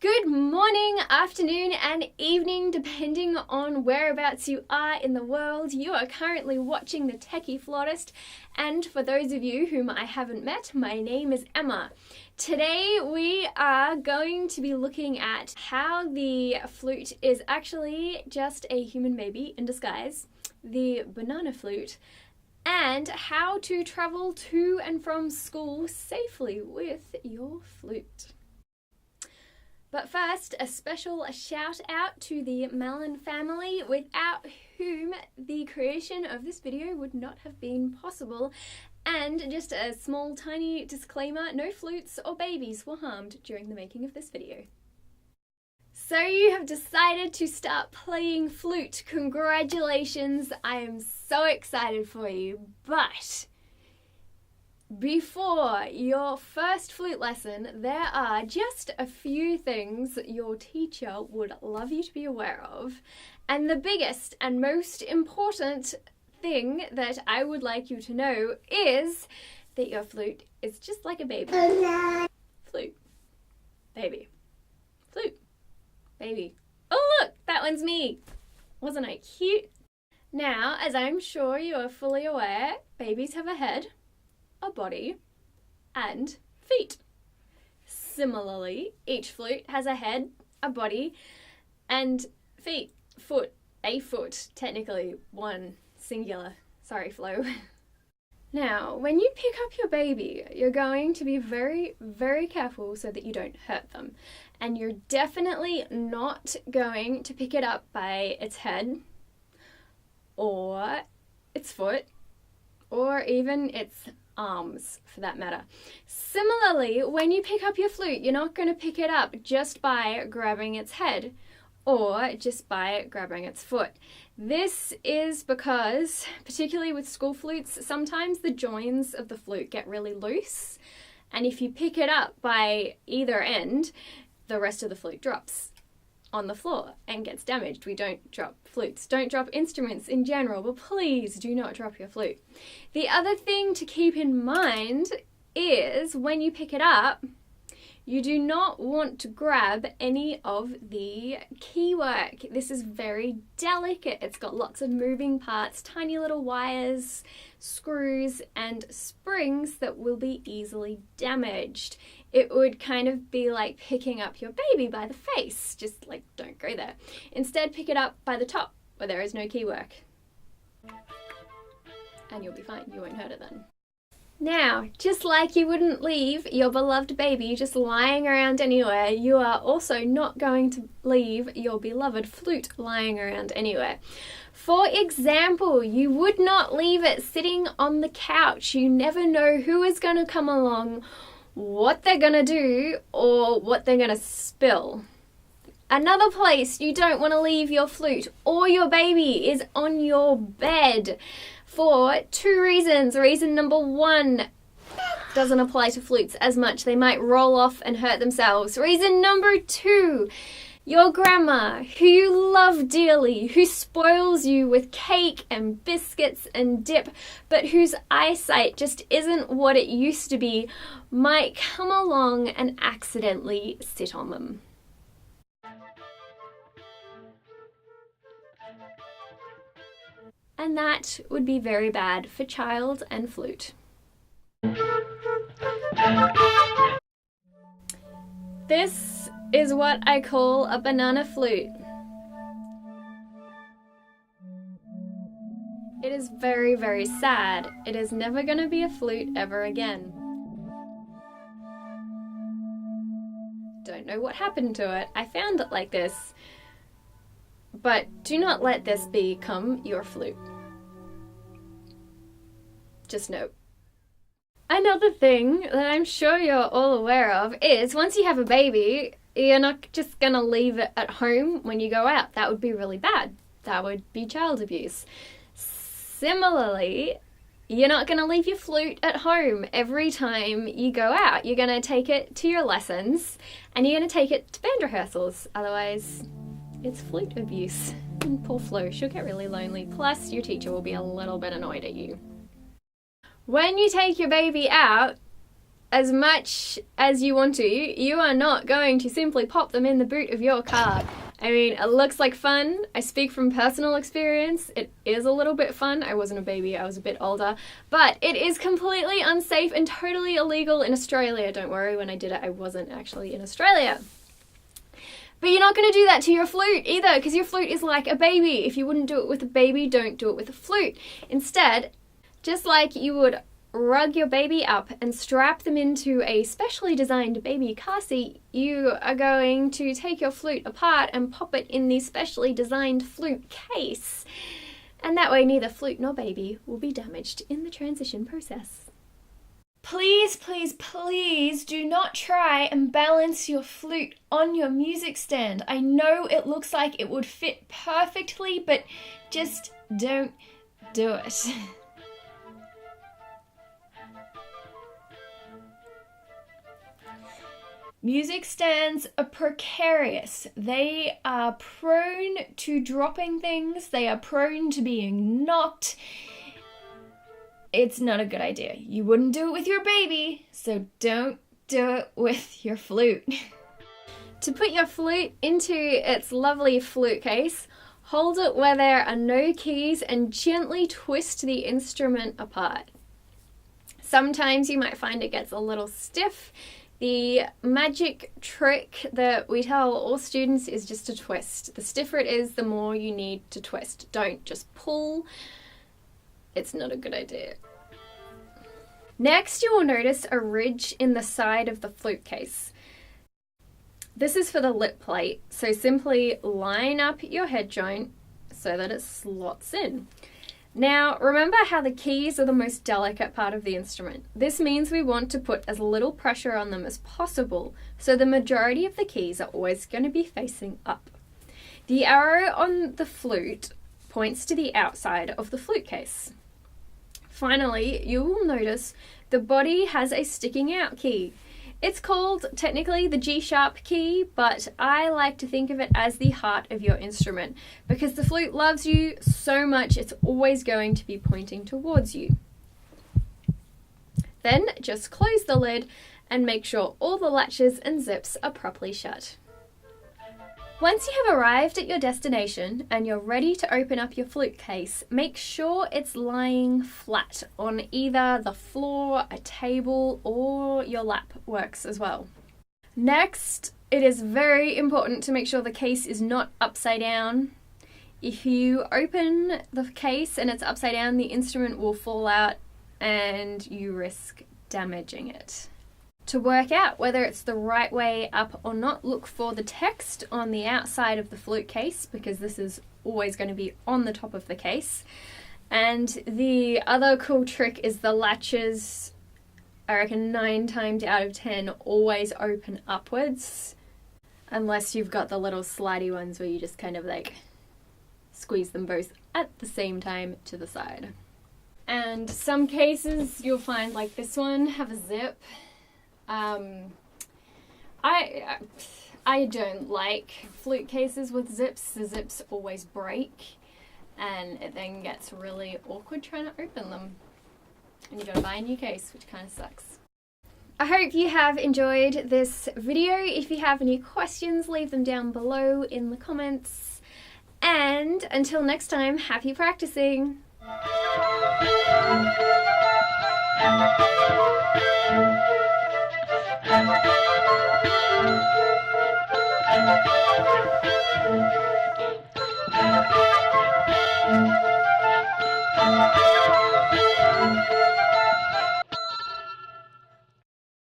Good morning, afternoon, and evening, depending on whereabouts you are in the world. You are currently watching the Techie Flautist, and for those of you whom I haven't met, my name is Emma. Today we are going to be looking at how the flute is actually just a human baby in disguise, the banana flute, and how to travel to and from school safely with your flute. But first, a special shout out to the Mellon family, without whom the creation of this video would not have been possible. And just a small tiny disclaimer, no flutes or babies were harmed during the making of this video. So you have decided to start playing flute. Congratulations, I am so excited for you, but before your first flute lesson, there are just a few things your teacher would love you to be aware of. And the biggest and most important thing that I would like you to know is that your flute is just like a baby. Flute. Baby. Flute. Baby. Oh look, that one's me. Wasn't I cute? Now, as I'm sure you are fully aware, babies have a head, a body, and feet. Similarly, each flute has a head, a body, and feet. Foot. A foot, technically. One. Singular. Sorry, Flo. Now, when you pick up your baby, you're going to be very, very careful so that you don't hurt them. And you're definitely not going to pick it up by its head, or its foot, or even its arms, for that matter. Similarly, when you pick up your flute, you're not going to pick it up just by grabbing its head or just by grabbing its foot. This is because, particularly with school flutes, sometimes the joins of the flute get really loose, and if you pick it up by either end, the rest of the flute drops on the floor and gets damaged. We don't drop flutes. Don't drop instruments in general, but please do not drop your flute. The other thing to keep in mind is when you pick it up, you do not want to grab any of the keywork. This is very delicate. It's got lots of moving parts, tiny little wires, screws, and springs that will be easily damaged. It would kind of be like picking up your baby by the face. Just like, don't go there. Instead, pick it up by the top, where there is no keywork. And you'll be fine. You won't hurt it then. Now, just like you wouldn't leave your beloved baby just lying around anywhere, you are also not going to leave your beloved flute lying around anywhere. For example, you would not leave it sitting on the couch. You never know who is going to come along, what they're going to do, or what they're going to spill. Another place you don't want to leave your flute or your baby is on your bed, for two reasons. Reason number one, doesn't apply to flutes as much. They might roll off and hurt themselves. Reason number two, your grandma, who you love dearly, who spoils you with cake and biscuits and dip, but whose eyesight just isn't what it used to be, might come along and accidentally sit on them. And that would be very bad for child and flute. This is what I call a banana flute. It is very, very sad. It is never going to be a flute ever again. Don't know what happened to it. I found it like this. But do not let this become your flute. Just note. Another thing that I'm sure you're all aware of is once you have a baby, you're not just going to leave it at home when you go out. That would be really bad. That would be child abuse. Similarly, you're not going to leave your flute at home every time you go out. You're going to take it to your lessons and you're going to take it to band rehearsals. Otherwise, it's flute abuse. And poor Flo, she'll get really lonely. Plus, your teacher will be a little bit annoyed at you. When you take your baby out, as much as you want to, you are not going to simply pop them in the boot of your car. I mean, it looks like fun. I speak from personal experience. It is a little bit fun. I wasn't a baby, I was a bit older. But it is completely unsafe and totally illegal in Australia. Don't worry, when I did it, I wasn't actually in Australia. But you're not going to do that to your flute either, because your flute is like a baby. If you wouldn't do it with a baby, don't do it with a flute. Instead, just like you would rug your baby up and strap them into a specially designed baby car seat, you are going to take your flute apart and pop it in the specially designed flute case. And that way neither flute nor baby will be damaged in the transition process. Please, please, please do not try and balance your flute on your music stand. I know it looks like it would fit perfectly, but just don't do it. Music stands are precarious. They are prone to dropping things. They are prone to being knocked. It's not a good idea. You wouldn't do it with your baby, so don't do it with your flute. To put your flute into its lovely flute case, hold it where there are no keys and gently twist the instrument apart. Sometimes you might find it gets a little stiff. The magic trick that we tell all students is just to twist. The stiffer it is, the more you need to twist. Don't just pull. It's not a good idea. Next, you will notice a ridge in the side of the flute case. This is for the lip plate, so simply line up your head joint so that it slots in. Now, remember how the keys are the most delicate part of the instrument. This means we want to put as little pressure on them as possible, so the majority of the keys are always going to be facing up. The arrow on the flute points to the outside of the flute case. Finally, you will notice the body has a sticking out key. It's called technically the G-sharp key, but I like to think of it as the heart of your instrument because the flute loves you so much it's always going to be pointing towards you. Then just close the lid and make sure all the latches and zips are properly shut. Once you have arrived at your destination and you're ready to open up your flute case, make sure it's lying flat on either the floor, a table, or your lap works as well. Next, it is very important to make sure the case is not upside down. If you open the case and it's upside down, the instrument will fall out and you risk damaging it. To work out whether it's the right way up or not, look for the text on the outside of the flute case because this is always going to be on the top of the case. And the other cool trick is the latches, I reckon 9 times out of 10 always open upwards unless you've got the little slidey ones where you just kind of like squeeze them both at the same time to the side. And some cases you'll find like this one have a zip. I don't like flute cases with zips. The zips always break and it then gets really awkward trying to open them. And you gotta buy a new case, which kind of sucks. I hope you have enjoyed this video. If you have any questions, leave them down below in the comments. And until next time, happy practicing! Thank you.